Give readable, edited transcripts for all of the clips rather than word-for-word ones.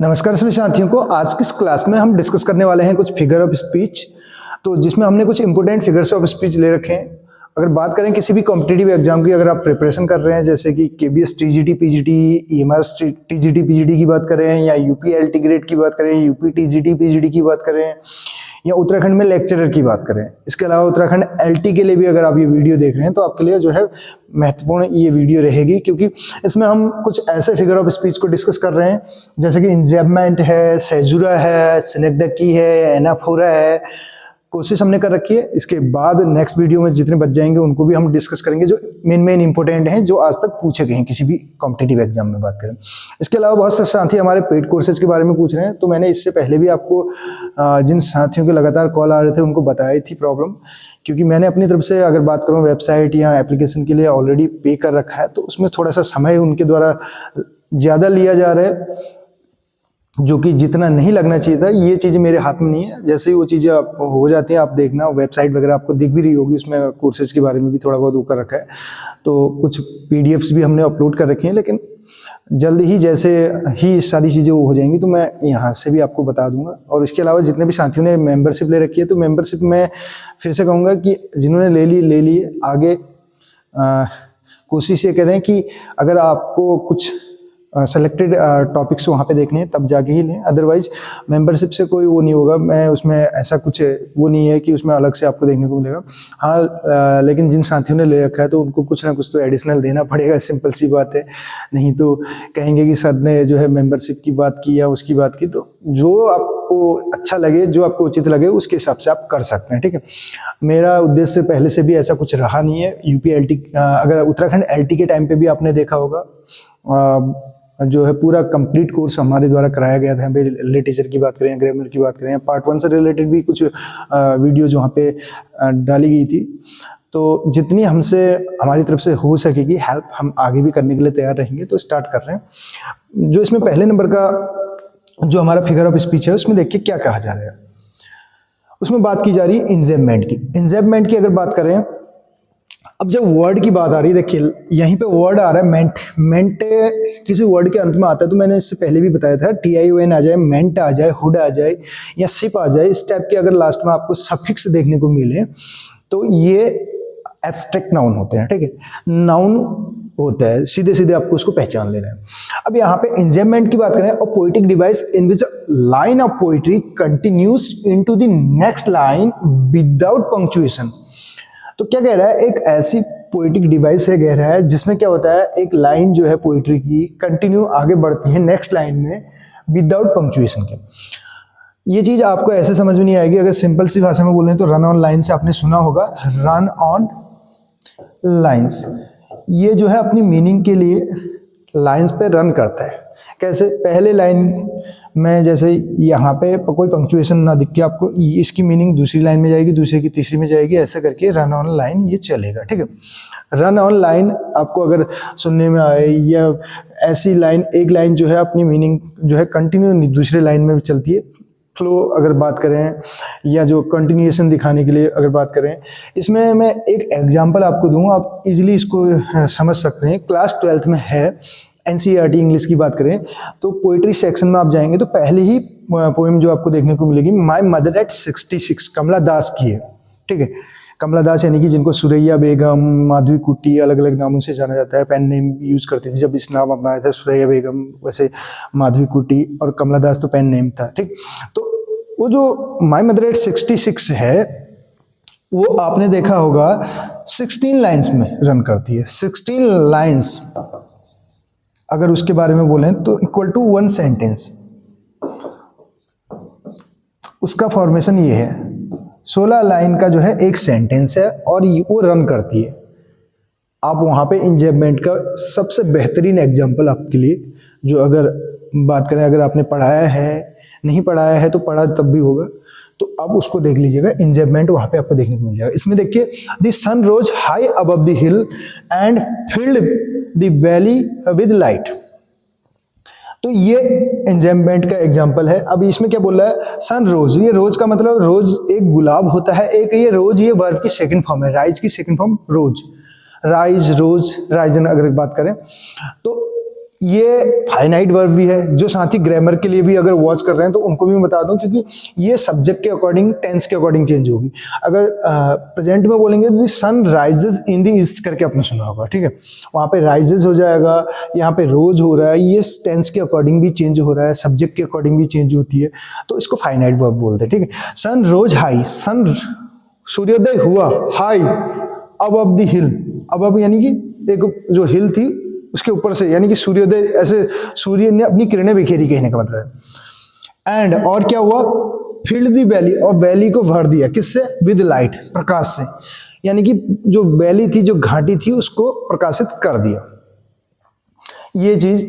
नमस्कार सभी साथियों को। आज की इस क्लास में हम डिस्कस करने वाले हैं कुछ फिगर ऑफ स्पीच, तो जिसमें हमने कुछ इंपॉर्टेंट फिगर्स ऑफ स्पीच ले रखे हैं। अगर बात करें किसी भी कॉम्पिटिटिव एग्जाम की, अगर आप प्रिपरेशन कर रहे हैं, जैसे कि KBS TGT PGT, EMR TGT PGT की बात करें, या यूपी एलटी ग्रेड की बात करें, यूपी टीजीटी पीजीटी की बात करें, या उत्तराखंड में लेक्चरर की बात करें, इसके अलावा उत्तराखंड एलटी के लिए भी अगर आप ये वीडियो देख रहे हैं तो आपके लिए जो है महत्वपूर्ण ये वीडियो रहेगी, क्योंकि इसमें हम कुछ ऐसे फिगर ऑफ स्पीच को डिस्कस कर रहे हैं जैसे कि इंजैबमेंट है, सेजुरा है, सिनेक्डकी है, एनाफोरा है। कोशिश हमने कर रखी है। इसके बाद नेक्स्ट वीडियो में जितने बच जाएंगे उनको भी हम डिस्कस करेंगे, जो मेन इंपॉर्टेंट हैं, जो आज तक पूछे गए हैं किसी भी कॉम्पिटिटिव एग्जाम में बात करें। इसके अलावा बहुत से साथी हमारे पेड कोर्सेज के बारे में पूछ रहे हैं, तो मैंने इससे पहले भी आपको जिन साथियों के लगातार कॉल आ रहे थे उनको बताई थी प्रॉब्लम, क्योंकि मैंने अपनी तरफ से अगर बात करूँ वेबसाइट या एप्लीकेशन के लिए ऑलरेडी पे कर रखा है, तो उसमें थोड़ा सा समय उनके द्वारा ज़्यादा लिया जा रहा है, जो कि जितना नहीं लगना चाहिए था। ये चीज़ मेरे हाथ में नहीं है। जैसे ही वो चीज़ें हो जाती हैं, आप देखना वेबसाइट वगैरह आपको दिख भी रही होगी, उसमें कोर्सेज के बारे में भी थोड़ा बहुत वो कर रखा है, तो कुछ पीडीएफ्स भी हमने अपलोड कर रखे हैं। लेकिन जल्द ही जैसे ही सारी चीज़ें वो हो जाएंगी तो मैं यहाँ से भी आपको बता दूंगा। और इसके अलावा जितने भी साथियों ने मेंबरशिप ले रखी है, तो मेंबरशिप मैं फिर से कहूँगा कि जिन्होंने ले ली आगे कोशिश ये करें कि अगर आपको कुछ सेलेक्टेड टॉपिक्स वहाँ पे देखने हैं तब जाके ही लें, अदरवाइज मेंबरशिप से कोई वो नहीं होगा। मैं उसमें ऐसा कुछ वो नहीं है कि उसमें अलग से आपको देखने को मिलेगा। हाँ, लेकिन जिन साथियों ने ले रखा है तो उनको कुछ ना कुछ तो एडिशनल देना पड़ेगा, सिंपल सी बात है। नहीं तो कहेंगे कि सर ने जो है मेंबरशिप की बात की या उसकी बात की। तो जो आपको अच्छा लगे, जो आपको उचित लगे, उसके हिसाब से आप कर सकते हैं, ठीक है। मेरा उद्देश्य पहले से भी ऐसा कुछ रहा नहीं है। यूपी एलटी, अगर उत्तराखंड एलटी के टाइम पे भी आपने देखा होगा, जो है पूरा कंप्लीट कोर्स हमारे द्वारा कराया गया था। लिटरेचर की बात करें, ग्रामर की बात करें, पार्ट 1 से रिलेटेड भी कुछ वीडियो जो वहाँ पे डाली गई थी। तो जितनी हमसे हमारी तरफ से हो सकेगी हेल्प हम आगे भी करने के लिए तैयार रहेंगे। तो स्टार्ट कर रहे हैं। जो इसमें पहले नंबर का जो हमारा फिगर ऑफ स्पीच है, उसमें देखिए क्या कहा जा रहा है। उसमें बात की जा रही है इंजैबमेंट की। इंजैबमेंट की अगर बात करें, अब जब वर्ड की बात आ रही है, देखिए यहीं पे वर्ड आ रहा है मेंट। मेंट किसी वर्ड के अंत में आता है, तो मैंने इससे पहले भी बताया था, TION आ जाए, मेंट आ जाए, हुड आ जाए या सिप आ जाए, इस टाइप के अगर लास्ट में आपको सफिक्स देखने को मिले तो ये एब्स्ट्रैक्ट नाउन होते हैं, ठीक है। नाउन होता है, सीधे सीधे आपको उसको पहचान लेना है। अब यहाँ पे इंजैबमेंट की बात करें, a poetic device in which line of poetry continues into the next line without punctuation. तो क्या कह रहा है, एक ऐसी पोएटिक डिवाइस है, कह रहा है, जिसमें क्या होता है, एक लाइन जो है पोएट्री की कंटिन्यू आगे बढ़ती है नेक्स्ट लाइन में विदाउट पंक्चुएशन के। ये चीज आपको ऐसे समझ में नहीं आएगी। अगर सिंपल सी भाषा में बोलें तो रन ऑन लाइन से आपने सुना होगा, रन ऑन लाइंस। ये जो है अपनी मीनिंग के लिए लाइंस पे रन करता है। कैसे, पहले लाइन में जैसे यहाँ पे कोई पंक्चुएशन ना दिख के आपको इसकी मीनिंग दूसरी लाइन में जाएगी, दूसरे की तीसरी में जाएगी, ऐसे करके रन ऑन लाइन ये चलेगा, ठीक है। रन ऑन लाइन आपको अगर सुनने में आए, या ऐसी लाइन, एक लाइन जो है अपनी मीनिंग जो है कंटिन्यू दूसरे लाइन में चलती है, फ्लो अगर बात करें, या जो कंटिन्यूएशन दिखाने के लिए अगर बात करें, इसमें मैं एक एग्जांपल आपको दूंगा, आप इजीली इसको समझ सकते हैं। क्लास 12th में है, NCERT इंग्लिश की बात करें तो पोइट्री सेक्शन में आप जाएंगे तो पहले ही पोएम जो आपको देखने को मिलेगी माय मदर एट 66, कमला दास की है, ठीक है। कमला दास यानी कि जिनको सुरैया बेगम, माधवी कुट्टी अलग अलग नामों से जाना जाता है, पेन नेम यूज करती थी। जब इस नाम अपनाया था सुरैया बेगम, वैसे माधवी कुट्टी, और कमला दास तो पेन नेम था, ठीक। तो वो जो माय मदर एट 66 है, वो आपने देखा होगा 16 लाइन्स में रन करती है। 16 लाइन्स अगर उसके बारे में बोलें तो इक्वल टू 1 सेंटेंस। उसका फॉर्मेशन ये है, 16 लाइन का जो है एक सेंटेंस है और वो रन करती है। आप वहाँ पे इंजैबमेंट का सबसे बेहतरीन एग्जांपल आपके लिए, जो अगर बात करें, अगर आपने पढ़ाया है, नहीं पढ़ाया है तो पढ़ा तब भी होगा, तो आप उसको देख लीजिएगा। इंजैबमेंट वहाँ पे आपको देखने को मिल जाएगा। इसमें देखिए, the sun rose high above the hill and filled the valley with light. तो ये इंजैबमेंट का एग्जाम्पल है। अब इसमें क्या बोल रहा है, सन रोज, ये रोज का मतलब रोज एक गुलाब होता है, एक ये रोज, ये वर्ब की सेकंड फॉर्म है, राइज की सेकंड फॉर्म रोज, राइज, रोज, राइजन अगर बात करें तो ये फाइनाइट वर्ब भी है, जो साथी ग्रामर के लिए भी अगर वॉच कर रहे हैं तो उनको भी मैं बता दूं, क्योंकि ये सब्जेक्ट के अकॉर्डिंग, टेंस के अकॉर्डिंग चेंज होगी। अगर प्रेजेंट में बोलेंगे तो sun rises in the east करके आपने सुना होगा, ठीक है, वहाँ पे राइजेज हो जाएगा, यहाँ पे रोज हो रहा है, ये टेंस के अकॉर्डिंग भी चेंज हो रहा है, सब्जेक्ट के अकॉर्डिंग भी चेंज होती है, तो इसको फाइनाइट वर्ब बोलते हैं, ठीक है। सन रोज हाई, सन सूर्योदय हुआ, high above the hill, above यानी कि एक जो हिल थी उसके ऊपर से, यानी कि सूर्योदय, ऐसे सूर्य ने अपनी किरणें बिखेरी, कहने का मतलब है। एंड और क्या हुआ, फिल्ड दी वैली, और वैली को भर दिया, किससे, विद लाइट, प्रकाश से, यानी कि जो वैली थी, जो घाटी थी, उसको प्रकाशित कर दिया। ये चीज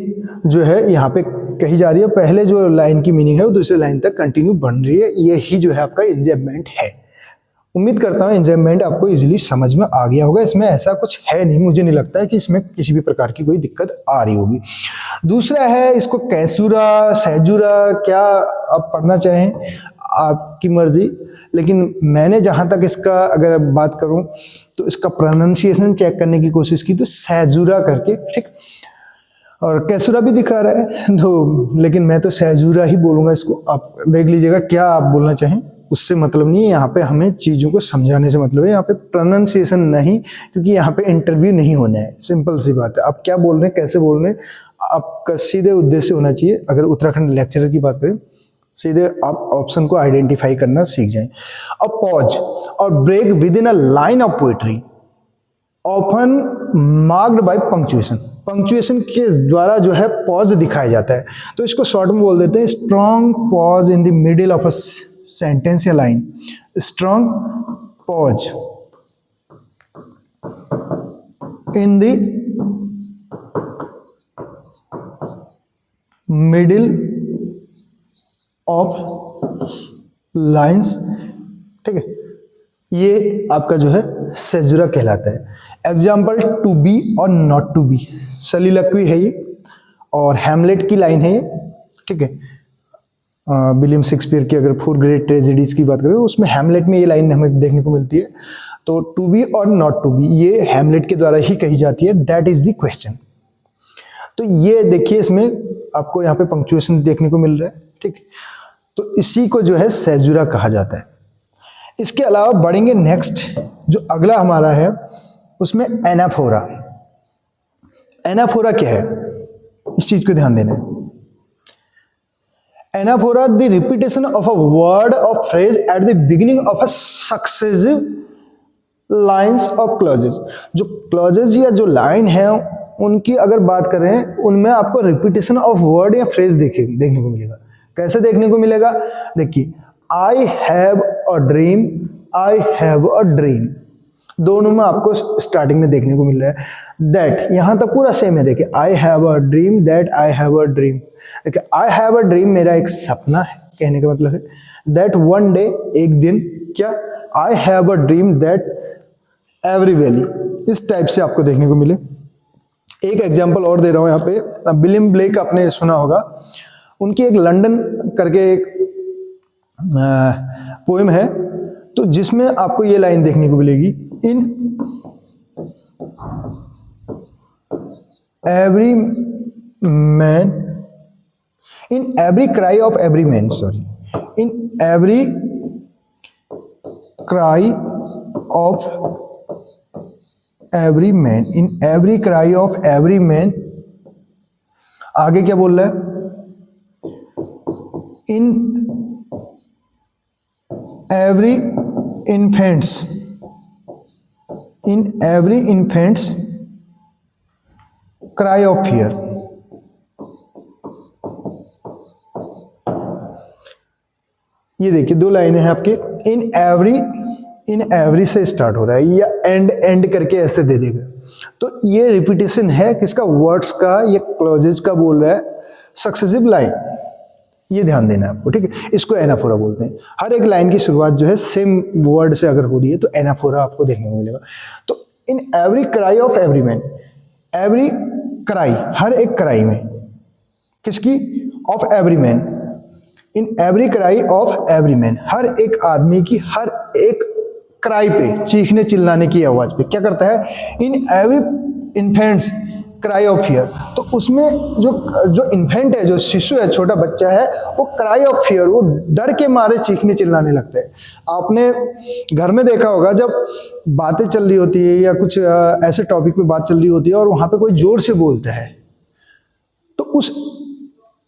जो है यहाँ पे कही जा रही है। पहले जो लाइन की मीनिंग है वो दूसरे लाइन तक कंटिन्यू बन रही है, यही जो है आपका इंजॉयमेंट है। उम्मीद करता हूँ इंजॉयमेंट आपको इजीली समझ में आ गया होगा। इसमें ऐसा कुछ है नहीं, मुझे नहीं लगता है कि इसमें किसी भी प्रकार की कोई दिक्कत आ रही होगी। दूसरा है इसको कैसुरा, सहजुरा, क्या आप पढ़ना चाहें आपकी मर्जी, लेकिन मैंने जहाँ तक इसका अगर बात करूँ तो इसका प्रोनाउंसिएशन चेक करने की कोशिश की तो सहजुरा करके, ठीक, और कैसुरा भी दिखा रहा है तो, लेकिन मैं तो सहजुरा ही बोलूँगा इसको। आप देख लीजिएगा क्या आप बोलना चाहें, उससे मतलब नहीं है। यहाँ पे हमें चीज़ों को समझाने से मतलब है, यहाँ पे प्रोनाउंसिएशन नहीं, क्योंकि यहाँ पे इंटरव्यू नहीं होना है। सिंपल सी बात है, आप क्या बोल रहे हैं, कैसे बोल रहे हैं, आपका सीधे उद्देश्य होना चाहिए। अगर उत्तराखंड लेक्चरर की बात करें, सीधे आप ऑप्शन को आइडेंटिफाई करना सीख जाएं। अब पॉज और break within a line of poetry often marked by punctuation, punctuation के द्वारा जो है पॉज दिखाया जाता है, तो इसको शॉर्ट में बोल देते हैं strong pause in the middle of a sentence या line. Strong pause in the middle of lines, ठीक है, ये आपका जो है सेजुरा कहलाता है। एग्जाम्पल टू बी और नॉट टू बी, सलीलकवी है ये, और हैमलेट की लाइन है ये, ठीक है। विलियम शेक्सपियर की अगर 4 ग्रेट ट्रेजेडीज की बात करें उसमें हैमलेट में ये लाइन हमें देखने को मिलती है। तो टू बी और नॉट टू बी ये हैमलेट के द्वारा ही कही जाती है, दैट इज द क्वेश्चन। तो ये देखिए, इसमें आपको यहाँ पे पंक्चुएशन देखने को मिल रहा है, ठीक, तो इसी को जो है सेजुरा कहा जाता है। इसके अलावा बढ़ेंगे नेक्स्ट, जो अगला हमारा है उसमें एनाफोरा। एनाफोरा क्या है, इस चीज को ध्यान देना है। Anaphora the repetition of a word और phrase at the beginning of a successive lines और क्लॉजेज। जो क्लॉजेज या जो लाइन है उनकी अगर बात करें, उनमें आपको रिपीटेशन ऑफ वर्ड या फ्रेज देखने को मिलेगा। कैसे देखने को मिलेगा, देखिए, I have a dream, I have a dream, दोनों में आपको स्टार्टिंग में देखने को मिल रहा है। दैट यहां तक पूरा सेम है, देखिए, I have a dream, that I have a dream. देखिए, आई हैव अ ड्रीम मेरा एक सपना है, कहने का मतलब है। दैट वन डे, एक दिन, क्या, I have a dream that every valley, इस टाइप से आपको देखने को मिले। एक एग्जाम्पल और दे रहा हूं यहाँ पे, विलियम ब्लेक आपने सुना होगा, उनकी एक लंदन करके एक पोएम है, तो जिसमें आपको ये लाइन देखने को मिलेगी, in every man, in every cry of every man, sorry, in every cry of every man, in every cry of every man, आगे क्या बोल रहा है, इन every infants, in every infants cry of fear। ये देखिए, दो लाइनें हैं आपके, इन एवरी से स्टार्ट हो रहा है, या एंड करके ऐसे दे देगा, तो ये रिपीटेशन है किसका, वर्ड्स का, या क्लॉजेज का बोल रहा है, सक्सेसिव लाइन, ये ध्यान देना है आपको, ठीक है। इसको एनाफोरा बोलते हैं। हर एक लाइन की शुरुआत जो है सेम वर्ड से अगर हो रही है तो एनाफोरा आपको देखने को मिलेगा। तो in every cry of every man, every cry, हर एक क्राई में, किसकी, of every man, in every cry of every man, हर एक आदमी की हर एक क्राई पे, चीखने चिल्लाने की आवाज पे क्या करता है, in every infants, cry of fear. तो उसमें जो जो इन्फेंट है, जो शिशु है, छोटा बच्चा है, वो क्राई ऑफ फियर, वो डर के मारे चीखने चिल्लाने लगता है। आपने घर में देखा होगा जब बातें चल रही होती है या कुछ ऐसे टॉपिक पे बात चल रही होती है और वहां पे कोई जोर से बोलता है, तो उस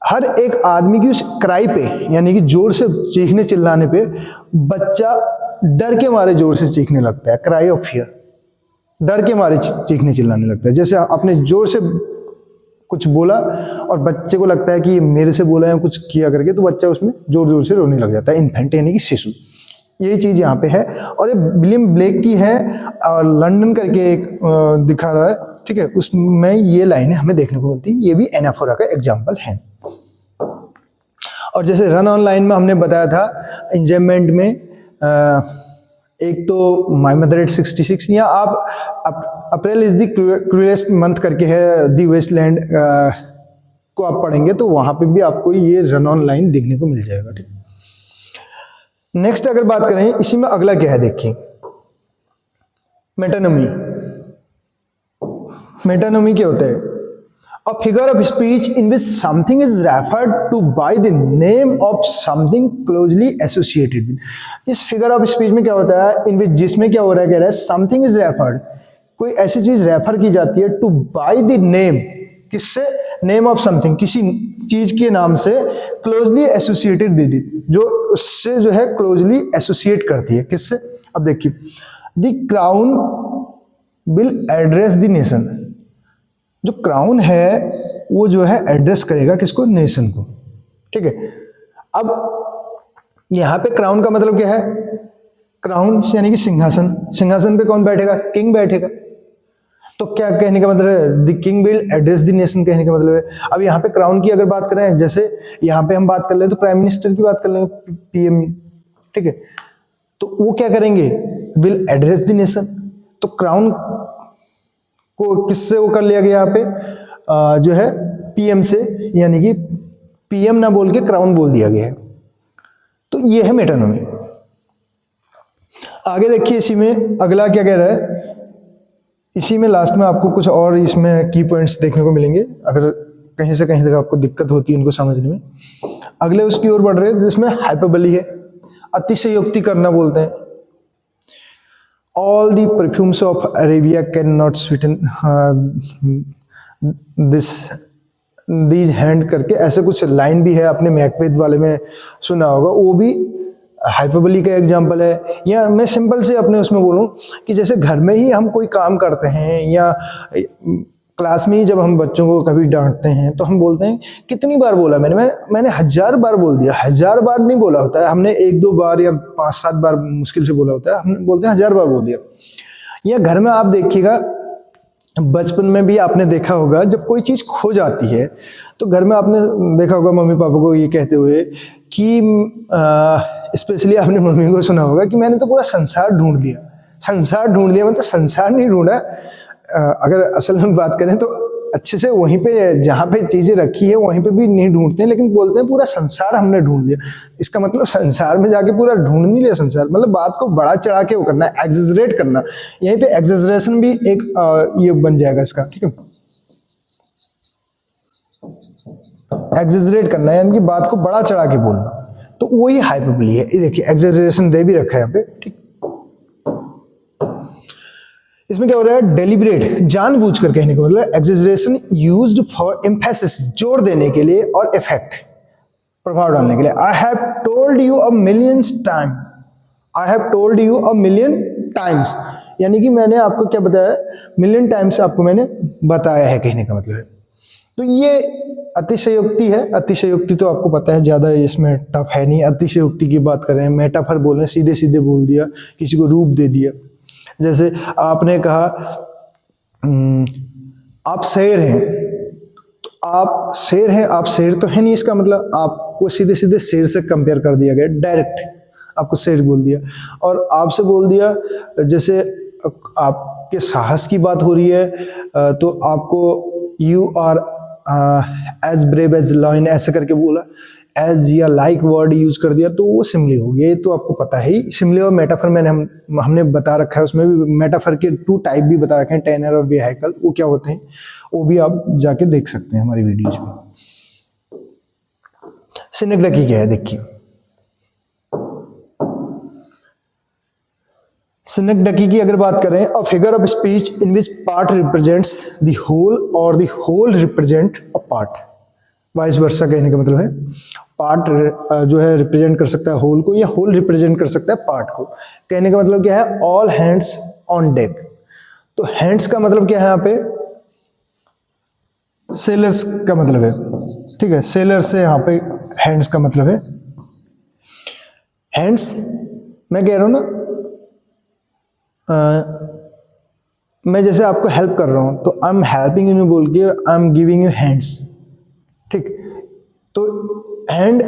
हर एक आदमी की उस क्राई पे, यानी कि जोर से चीखने चिल्लाने पे, बच्चा डर के मारे जोर से चीखने लगता है। क्राई ऑफ फियर, डर के मारे चीखने चिल्लाने लगता है। जैसे आपने जोर से कुछ बोला और बच्चे को लगता है कि मेरे से बोला है कुछ किया करके, तो बच्चा उसमें जोर जोर से रोने लग जाता है। इन्फेंट यानी कि शिशु, यही चीज यहाँ पे है। और ये विलियम ब्लेक की है और लंदन करके एक दिखा रहा है, ठीक है, उसमें ये लाइनें हमें देखने को मिलती है। ये भी एनाफोरा का एग्जाम्पल है। और जैसे रन ऑन लाइन में हमने बताया था, एंजॉयमेंट में एक तो माई मदर एट 66, या आप अप्रैल इज द क्रूएलेस्ट मंथ करके है, दी वेस्टलैंड को आप पढ़ेंगे तो वहां पे भी आपको ये रन ऑन लाइन देखने को मिल जाएगा। ठीक, नेक्स्ट अगर बात करें इसी में अगला क्या है, देखिए मेटानोमी। मेटानोमी क्या होता है? A figure of speech in which something is referred to by the name of something closely associated with। इस फिगर ऑफ स्पीच में क्या होता है? इन विच, जिसमें क्या हो रहा है, कह रहा है समथिंग इज रेफर्ड, कोई ऐसी चीज रेफर की जाती है, टू बाय द नेम, किससे? नेम ऑफ समथिंग, किसी चीज के नाम से, क्लोजली एसोसिएटेड विद इट, जो उससे जो है क्लोजली एसोसिएट करती है। किससे? अब देखिए, the crown will address the nation, जो क्राउन है वो जो है एड्रेस करेगा किसको? नेशन को। ठीक है, अब यहां पे क्राउन का मतलब क्या है? क्राउन यानी कि सिंहासन, सिंहासन पे कौन बैठेगा? किंग बैठेगा। तो क्या कहने का मतलब है? The king will address the nation कहने का मतलब है। अब यहाँ पे क्राउन की अगर बात करें, जैसे यहाँ पे हम बात कर ले तो प्राइम मिनिस्टर की बात कर लेंगे, पीएम, ठीक है, तो वो क्या करेंगे? Will address the nation. तो क्राउन को किससे वो कर लिया गया यहाँ पे? जो है पीएम से, यानी कि पीएम ना बोल के क्राउन बोल दिया गया है। तो ये है मेटानोमी। आगे देखिए, इसी में अगला क्या कह रहा है, इसी में लास्ट में आपको कुछ और इसमें की पॉइंट्स देखने को मिलेंगे, अगर कहीं से कहीं तक आपको दिक्कत होती है इनको समझने में। अगले उसकी ओर बढ़ रहे हैं, जिसमें हाइपरबली है, अतिशयोक्ति करना बोलते हैं। All the perfumes of Arabia cannot sweeten these hand करके ऐसे कुछ लाइन भी है, आपने मैकबेथ वाले में सुना होगा, वो भी हाइपरबली का एग्जांपल है। या मैं सिंपल से अपने उसमें बोलूं कि जैसे घर में ही हम कोई काम करते हैं या क्लास में ही जब हम बच्चों को कभी डांटते हैं तो हम बोलते हैं कितनी बार बोला मैंने 1000 बार बोल दिया। 1000 बार नहीं बोला होता है, हमने 1-2 बार या 5-7 बार मुश्किल से बोला होता है, हम बोलते हैं 1000 बार बोल दिया। या घर में आप देखिएगा, बचपन में भी आपने देखा होगा, जब कोई चीज़ खो जाती है तो घर में आपने देखा होगा मम्मी पापा को ये कहते हुए कि स्पेशली आपने मम्मी को सुना होगा कि मैंने तो पूरा संसार ढूंढ लिया। संसार ढूंढ लिया मतलब संसार नहीं ढूंढा, अगर असल में बात करें तो अच्छे से वहीं पे जहाँ पे चीजें रखी है वहीं पे भी नहीं ढूंढते हैं, लेकिन बोलते हैं पूरा संसार हमने ढूंढ लिया। इसका मतलब संसार में जाके पूरा ढूंढ नहीं लिया संसार, मतलब बात को बड़ा चढ़ा के वो करना, एग्जेजरेट करना। यहीं पे एग्जेजरेशन भी एक ये बन जाएगा इसका, ठीक है, एग्जेजरेट करना यानी कि बात को बड़ा चढ़ा के बोलना, तो वही हाइपरबली है। ये देखिए एग्जेजरेशन दे भी रखा है यहाँ पे, ठीक। इसमें क्या हो रहा है? डेलिब्रेट, जानबूझकर कहने का मतलब एग्जेजरेशन यूज्ड फॉर एम्फेसिस, जोर देने के लिए, और इफेक्ट, प्रभाव डालने के लिए। I have told you a millions time, I have told you a million times, यानी कि मैंने आपको क्या बताया? मिलियन टाइम्स आपको मैंने बताया है कहने का मतलब है। तो ये अतिशयोक्ति है। अतिशयोक्ति तो आपको पता है ज्यादा इसमें टफ है नहीं। अतिशयोक्ति की बात कर रहे हैं, मेटाफर बोल रहे हैं, सीधे सीधे बोल दिया, किसी को रूप दे दिया। जैसे आपने कहा आप शेर हैं, तो आप शेर हैं, आप शेर तो है नहीं, इसका मतलब आपको सीधे सीधे शेर से कंपेयर कर दिया गया, डायरेक्ट आपको शेर बोल दिया। और आपसे बोल दिया, जैसे आपके साहस की बात हो रही है तो आपको you are as brave as lion ऐसे करके बोला। एज या लाइक वर्ड यूज कर दिया तो वो सिमिली हो गया। ये तो आपको पता है ही। सिमिली और मेटाफर हमने बता रखा है, उसमें भी मेटाफर के 2 टाइप भी बता रखे हैं, टेनर और वेहिकल, वो क्या होते हैं वो भी आप जाके देख सकते हैं हमारी वीडियोज में। सिनेक्डकी क्या है देखिए, सिनेक्डकी की अगर बात करें, a figure of speech in which part represents the whole और the whole represent a part. Vice versa कहने का मतलब है पार्ट जो है रिप्रेजेंट कर सकता है होल को, या होल रिप्रेजेंट कर सकता है पार्ट को। कहने का मतलब क्या है, ऑल हैंड्स ऑन डेक। तो हैंड्स का मतलब क्या है यहाँ पे, सेलर्स का मतलब है, ठीक है, सेलर से यहाँ पे हैंड्स का मतलब है। हैंड्स मैं कह रहा हूं ना, मैं जैसे आपको हेल्प कर रहा हूं तो आई एम हेल्पिंग यू बोल के I am giving you hands, ठीक। तो हैंड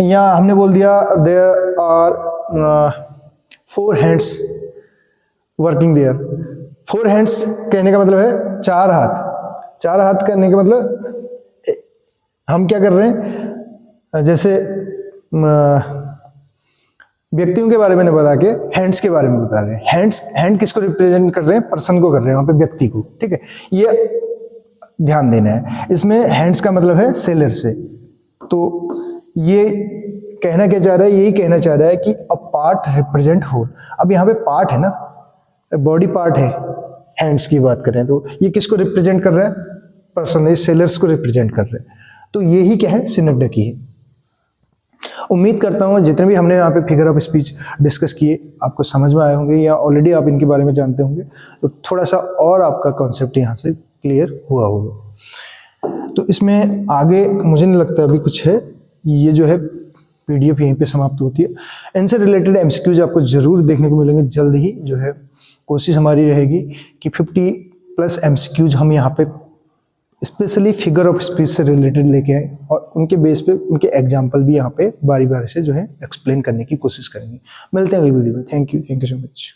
यहाँ हमने बोल दिया there are 4 hands working there. 4 hands कहने का मतलब है 4 हाथ। 4 हाथ करने का मतलब हम क्या कर रहे हैं, जैसे व्यक्तियों के बारे में नहीं बता के हैंड्स के बारे में बता रहे हैं। हैंड किसको रिप्रेजेंट कर रहे हैं, पर्सन को कर रहे हैं वहां पे, व्यक्ति को, ठीक है। ये ध्यान देना है। इसमें हैंड्स का मतलब है सेलर से। तो ये कहना क्या चाह रहा है, यही कहना चाह रहा है कि अ पार्ट रिप्रेजेंट होल। अब यहाँ पे पार्ट है ना, बॉडी पार्ट है, हैंड्स की बात करें तो ये किसको रिप्रेजेंट कर रहा है, पर्सन, ये सेलर्स को रिप्रेजेंट कर रहे हैं। तो यही क्या है, सिनेक्डकी है। उम्मीद करता हूँ जितने भी हमने यहाँ पे फिगर ऑफ स्पीच डिस्कस किए आपको समझ में आए होंगे, या ऑलरेडी आप इनके बारे में जानते होंगे, तो थोड़ा सा और आपका कॉन्सेप्ट यहाँ से क्लियर हुआ होगा। तो इसमें आगे मुझे नहीं लगता अभी कुछ है, ये जो है पीडीएफ यहीं पे समाप्त होती है। इनसे रिलेटेड एमसीक्यूज आपको जरूर देखने को मिलेंगे जल्द ही। जो है कोशिश हमारी रहेगी कि 50+ एमसीक्यूज हम यहाँ पे स्पेशली फिगर ऑफ स्पीच से रिलेटेड लेके आए, और उनके बेस पे उनके एग्जाम्पल भी यहाँ पे बारी बारी से जो है एक्सप्लेन करने की कोशिश करेंगे। मिलते हैं अगली वीडियो में। Thank you so much.